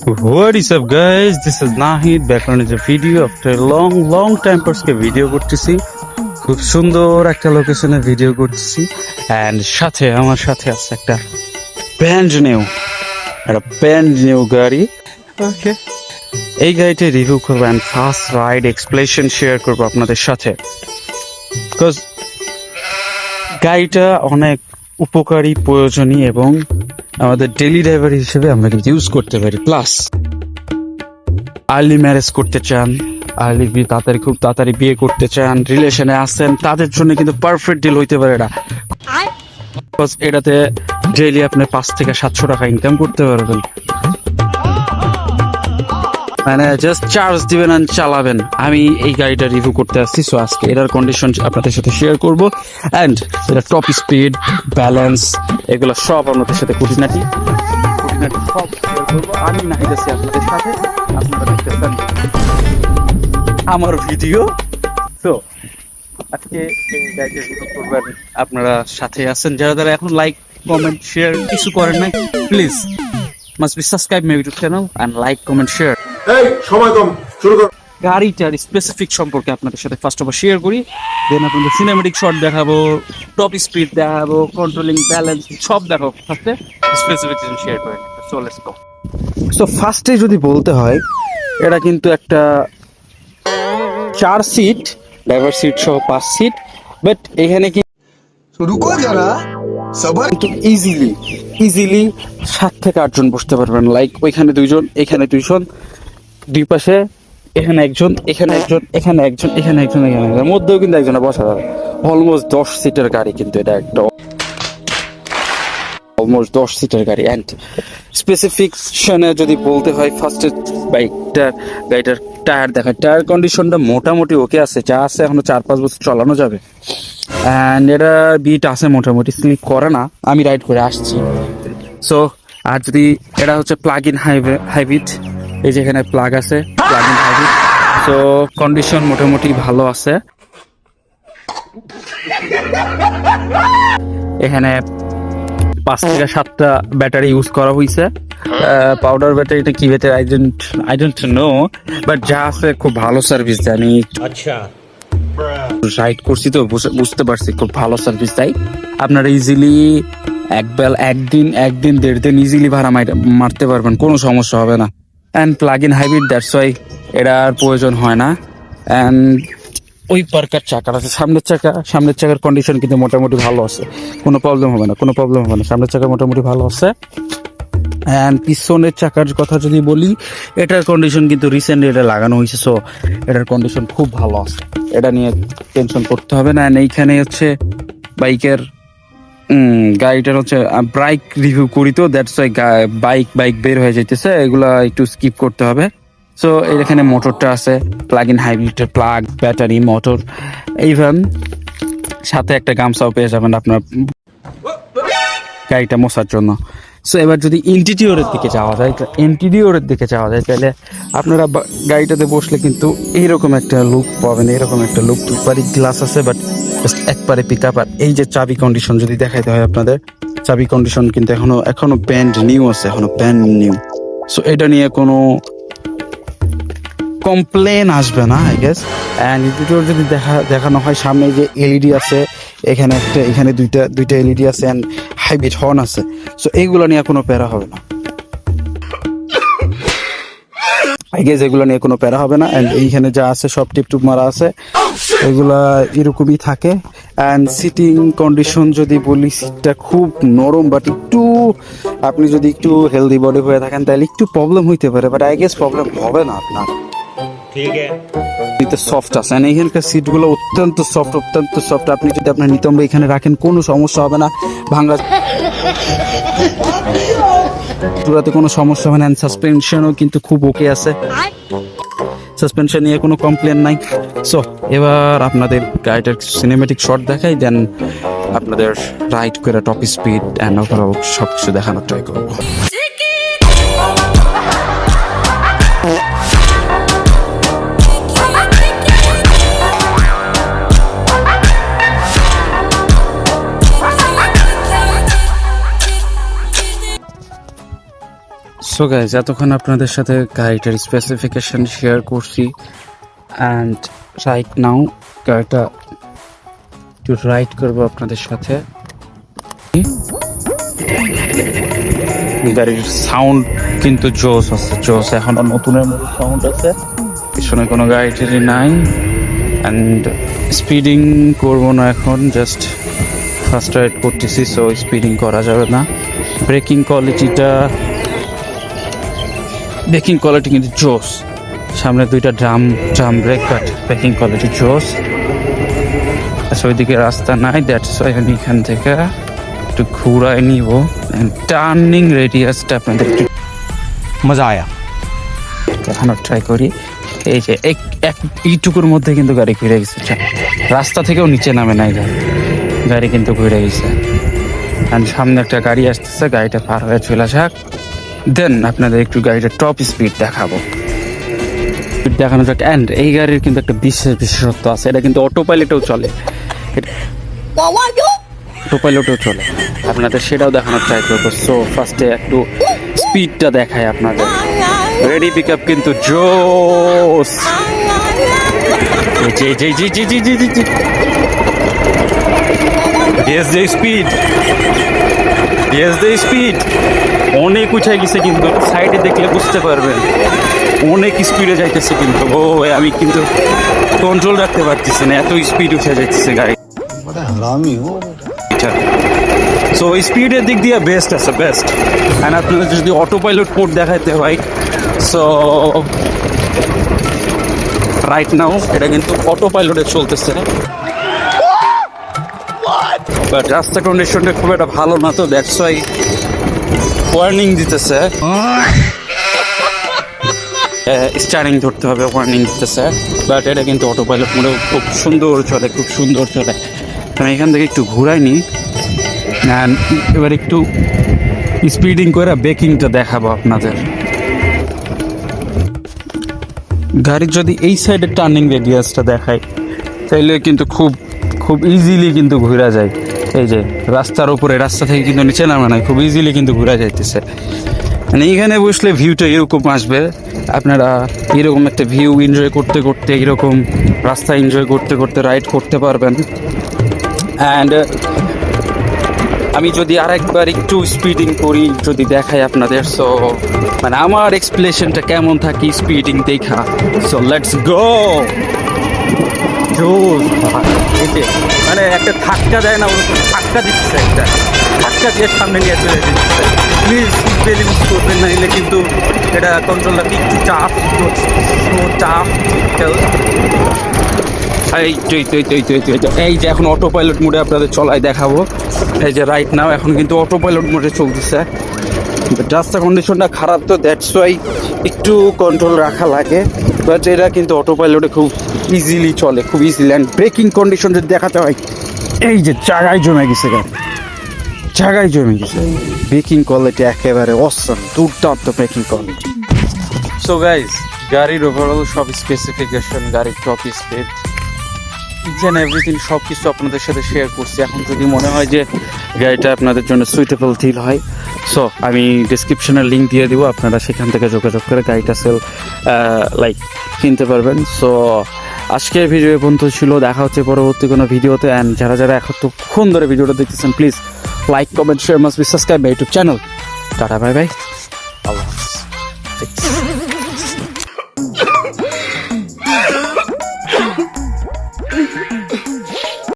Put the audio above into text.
What is up guys, this is Nahid back on the video after a long time পরকে video করতেছি। খুব সুন্দর একটা লোকেশনে ভিডিও করতেছি এন্ড আমার সাথে আছে একটা ব্র্যান্ড নিউ গাড়ি। ওকে, এই গাড়িটা রিভিউ করবো and first ride explanation share করবো আপনাদের সাথে, বিকজ গাড়িটা অনেক উপকারী, প্রয়োজনীয় এবং আমাদের ডেইলি ড্রাইভার হিসেবে আমরা কিন্তু ইউজ করতে পারি। প্লাস আর্লি ম্যারেজ করতে চান, খুব তাড়াতাড়ি বিয়ে করতে চান, রিলেশনে আসছেন, তাদের জন্য কিন্তু পারফেক্ট ডিল হইতে পারে এটা। এটাতে ডেইলি আপনি 5 থেকে 700 টাকা ইনকাম করতে পারবেন, মানে জাস্ট চার্জ দিবেন আর চালাবেন। আমি এই গাড়িটা রিভিউ করতে আসছি, সো আজকে এটার কন্ডিশন আপনাদের সাথে শেয়ার করব অ্যান্ড এটা টপ স্পিড, ব্যালেন্স, এগুলো সব আপনাদের সাথে খুঁটিনাটি সব শেয়ার করবো। আমি নাহিদ আছি আপনাদের সাথে, আপনারা দেখতেছেন আমার ভিডিও। তো আজকে এই গাড়িটা রিভিউ করবেন, আপনারা সাথে আছেন। যারা এখন লাইক কমেন্ট শেয়ার কিছু করেন নাই, please must be subscribe my YouTube channel and like comment share. সময় কম, শুরু কর। গাড়িটার স্পেসিফিক সম্পর্কে আপনাদের সাথে ফার্স্ট অফ অল শেয়ার করি, দেন আপনাদের সিনেমেটিক শট দেখাবো, টপ স্পিড দেখাবো, কন্ট্রোলিং, ব্যালেন্স সব দেখাবো। ফার্স্টে স্পেসিফিক শেয়ার করে নিই। So let's go. সো ফার্স্টে যদি বলতে হয়, এটা কিন্তু একটা 4 সিট, ড্রাইভার সিট সহ 5 সিট, বাট এখানে কি রুকো যারা সবার কিন্তু ইজিলি 7 থেকে 8 জন বসতে পারবেন। লাইক ওইখানে 2 জন, এখানে 2 জন, দুই পাশে এখানে একজন, এখানে একজন, এখানে একজন, এখানে একজন, এখানে একজন, মধ্যেও কিন্তু একজনে বসা যাবে। অলমোস্ট 10 সিটের গাড়ি, কিন্তু এটা একটা অলমোস্ট 10 সিটের গাড়ি। অ্যান্ড স্পেসিফিকেশনে যদি বলতে হয়, ফার্স্টে গাড়িটার টায়ার দেখায়, টায়ার কন্ডিশনটা মোটামুটি ওকে আছে, যা আছে এখনো 4-5 বছর চালানো যাবে। অ্যান্ড এটা বিট আছে মোটামুটি, স্লিপ করে না, আমি রাইড করে আসছি। সো আর যদি এটা হচ্ছে প্লাগ ইন হাইব্রিড, এই যে এখানে প্লাগ আছে, plug in hybrid, so condition মোটামুটি ভালো আছে। এখানে 5 থেকে 7টা ব্যাটারি ইউজ করা হয়েছে, পাউডার ব্যাটারিটা কি battery I don't know, but যা আছে খুব ভালো সার্ভিস দেয়। আমি রাইড করছি তো বুঝতে পারছি, খুব ভালো সার্ভিস দেয়। আপনারা ইজিলি একদিন 1.5 দিন ইজিলি ভাড়া মারতে পারবেন, কোনো সমস্যা হবে না। And plug in hybrid, that's why এটার প্রয়োজন হয় না। অ্যান্ড ওই পার্কার চাকা আছে, সামনের চাকার কন্ডিশন কিন্তু মোটামুটি ভালো আছে, কোনো প্রবলেম হবে না। সামনের চাকা মোটামুটি ভালো আছে। অ্যান্ড পিছনের চাকার কথা যদি বলি, এটার কন্ডিশন কিন্তু রিসেন্টলি এটা লাগানো হয়েছে, সো এটার কন্ডিশন খুব ভালো আছে, এটা নিয়ে টেনশন করতে হবে না। অ্যান্ড এইখানে হচ্ছে বাইকের গাড়িটার হচ্ছে বাইক রিভিউ করি তো, দ্যাটস ওয়াই বাইক বের হয়ে যাইতেছে, এগুলা একটু স্কিপ করতে হবে। সো এখানে মোটরটা আছে, প্লাগ ইন হাইব্রিডের প্লাগ, ব্যাটারি, মোটর, ইভেন সাথে একটা গামছাও পেয়ে যাবেন আপনার গাড়িটা মোছার জন্য। সো এবার যদি ইন্টেরিয়রের দিকে যাওয়া যায়, তাহলে আপনারা গাড়িটাতে বসলে কিন্তু এইরকম একটা লুক পাবেন, দুপারি গ্লাস আছে, বাট জাস্ট একবারে পিক আপ। আর এই যে চাবি কন্ডিশন যদি দেখাইতে হয় আপনাদের, চাবি কন্ডিশন কিন্তু এখনো ব্র্যান্ড নিউ আছে, সো এটা নিয়ে কোনো কমপ্লেন আসবে না আই গেস। অ্যান্ড ইন্টেরিয়র যদি দেখানো হয়, সামনে যে এলইডি আছে, এখানে দুইটা এলইডি আছে, অ্যান্ড হাইব্রিড হর্ন আছে, সো এইগুলো নিয়ে কোনো প্যারা হবে না আই গেস, এগুলো নিয়ে কোনো প্যারা হবে না। অ্যান্ড এইখানে যা আছে সব টিপটুপ মারা আছে, এগুলা এরকমই থাকে। অ্যান্ড সিটিং কন্ডিশন যদি বলি, সিটটা খুব নরম, বাট আপনি যদি একটু হেলদি বডি হয়ে থাকেন তাহলে একটু প্রবলেম হইতে পারে, বাট আই গেস প্রবলেম হবে না আপনার। সফট আছে, এখানকার সিটগুলো অত্যন্ত সফট। আপনি যদি আপনার নিতম্ব এখানে রাখেন, কোনো সমস্যা হবে না, ভাঙা চূড়াতে কোনো সমস্যা হবে না। সাসপেনশনও কিন্তু খুব ওকে আছে, সাসপেনশন নিয়ে কোনো কমপ্লেন নাই। সো এবার আপনাদের গাড়িটার সিনেমেটিক শট দেখাই, দেন আপনাদের রাইড করে টপ স্পিড অ্যান্ড ওভারঅল সব কিছু দেখানোর ট্রাই করবো। সো গাইজ, এতক্ষণ আপনাদের সাথে গাড়িটার স্পেসিফিকেশন শেয়ার করছি, অ্যান্ড রাইট নাও গাড়িটা একটু রাইড করবো আপনাদের সাথে। গাড়ির সাউন্ড কিন্তু জোস আছে, জোস, এখনো নতুনের মতো সাউন্ড আছে, পিছনে কোনো গাড়ি টাড়ি নাই। অ্যান্ড স্পিডিং করবো না এখন, জাস্ট ফার্স্ট রাইড করতেছি, সো স্পিডিং করা যাবে না। ব্রেকিং কোয়ালিটি কিন্তু জোস, সামনে দুইটা drum brake, but breaking quality জোস। আচ্ছা, ওইদিকে রাস্তা নাই, দ্যাটস ওয়াই আমি এখান থেকে একটু ঘুরাই নিব। টার্নিং রেডিয়াসটা আপনাদের একটু मजा आया। দেখানোর ট্রাই করি। এই যে এইটুকুর মধ্যে কিন্তু গাড়ি ঘুরে গেছে, রাস্তা থেকেও নিচে নামে নাই গাড়ি কিন্তু ঘুরে গেছে। আর সামনে একটা গাড়ি আসতেছে, গাড়িটা পার হয়ে চলে যাক, দেন আপনাদের একটু গাড়িটা টপ স্পিড দেখাবো, দেখানো যাক। অ্যান্ড এই গাড়ির কিন্তু একটা বিশেষত্ব আছে, এটা কিন্তু অটো পাইলটেও চলে, অটো পাইলটেও চলে, আপনাদের সেটাও দেখানোর ট্রাই করবো। সো ফার্স্টে একটু স্পিডটা দেখায় আপনাদের। রেডি পিক আপ কিন্তু জোস, স্পিড অনেক উঠাই গেছে, কিন্তু সাইডে দেখলে বুঝতে পারবেন অনেক স্পিডে যাইতেছে, কিন্তু আমি কিন্তু কন্ট্রোল রাখতে পারতেছি না, এত স্পিড উঠে যাইতেছে গাড়ি। সো স্পিডের দিক দিয়ে বেস্ট আছে, বেস্ট। অ্যান্ড আপনাদের যদি অটো পাইলট কোড দেখাইতে হয়, সো রাইট নাও এটা কিন্তু অটো পাইলটে চলতেছে, বাট রাস্তা কন্ডিশনটা খুব একটা ভালো না, তো দ্যাটস ওয়াই ওয়ার্নিং দিতেছে, স্টারিং ধরতে হবে, ওয়ার্নিং দিতেছে। বাট এটা কিন্তু অটো পাইলট মোডে খুব সুন্দর চলে, খুব সুন্দর চলে। আমি এখান থেকে একটু ঘুরাই নি, এবার একটু স্পিডিং করে ব্রেকিংটা দেখাবো আপনাদের। গাড়ির যদি এই সাইডের টার্নিং রেডিয়াসটা দেখায়, তাইলে কিন্তু খুব ইজিলি কিন্তু ঘুরা যায়। এই যে রাস্তার উপরে, রাস্তা থেকে কিন্তু নিচে নামে নাই, খুব ইজিলি কিন্তু ঘুরা যাইতেছে। মানে এইখানে বসলে ভিউটা এরকম আসবে, আপনারা এরকম একটা ভিউ এনজয় করতে করতে, এরকম রাস্তা এনজয় করতে করতে রাইড করতে পারবেন। অ্যান্ড আমি যদি আরেকবার একটু স্পিডিং করি, যদি দেখাই আপনাদের, সো মানে আমার এক্সপ্লেশনটা কেমন থাকে স্পিডিং দেখা। So let's go. মানে একটা ধাক্কা দেয় না, ওরকম ধাক্কা দিচ্ছে, একটা ধাক্কা দিয়ে সামনে নিয়ে চলে যাচ্ছে। প্লিজ সিট ইউজ করবেন না, এলে কিন্তু এটা কন্ট্রোলটা একটু চাপ, এই যে এখন অটো পাইলট মোডে আপনাদের চলাই দেখাবো। এই যে রাইট নাও এখন কিন্তু অটো পাইলট মোডে চলতেছে। রাস্তা কন্ডিশনটা খারাপ, তো দ্যাটস ওয়াই একটু কন্ট্রোল রাখা লাগে, বাট এটা কিন্তু অটো পাইলটে খুব ইজিলি চলে, খুব ইজিলি। অ্যান্ড ব্রেকিং কন্ডিশন যদি দেখাতে হয়, এই যে জায়গায় জমে গেছে গাড়ি, জায়গায় জমে গেছে। ব্রেকিং কোয়ালিটি একেবারে অসম, দুর্দান্ত ব্রেকিং কোয়ালিটি। সো গাইজ, গাড়ির ওভারঅল সব স্পেসিফিকেশন, গাড়ির top speed, each and everything সব কিছু আপনাদের সাথে শেয়ার করছি। এখন যদি মনে হয় যে গাড়িটা আপনাদের জন্য সুইটেবল ফিল হয়, সো আমি ডিসক্রিপশনের লিঙ্ক দিয়ে দিব, আপনারা সেখান থেকে যোগাযোগ করে গাড়িটা কিনতে পারবেন। সো আজকের ভিডিও পর্যন্ত ছিল, দেখা হচ্ছে পরবর্তী কোনো ভিডিওতে। অ্যান্ড যারা এতক্ষণ ধরে ভিডিওটা দেখতেছেন, please like, comment, share, must be subscribe my YouTube channel. টাটা, বাই বাই, আল্লাহ হাফেজ।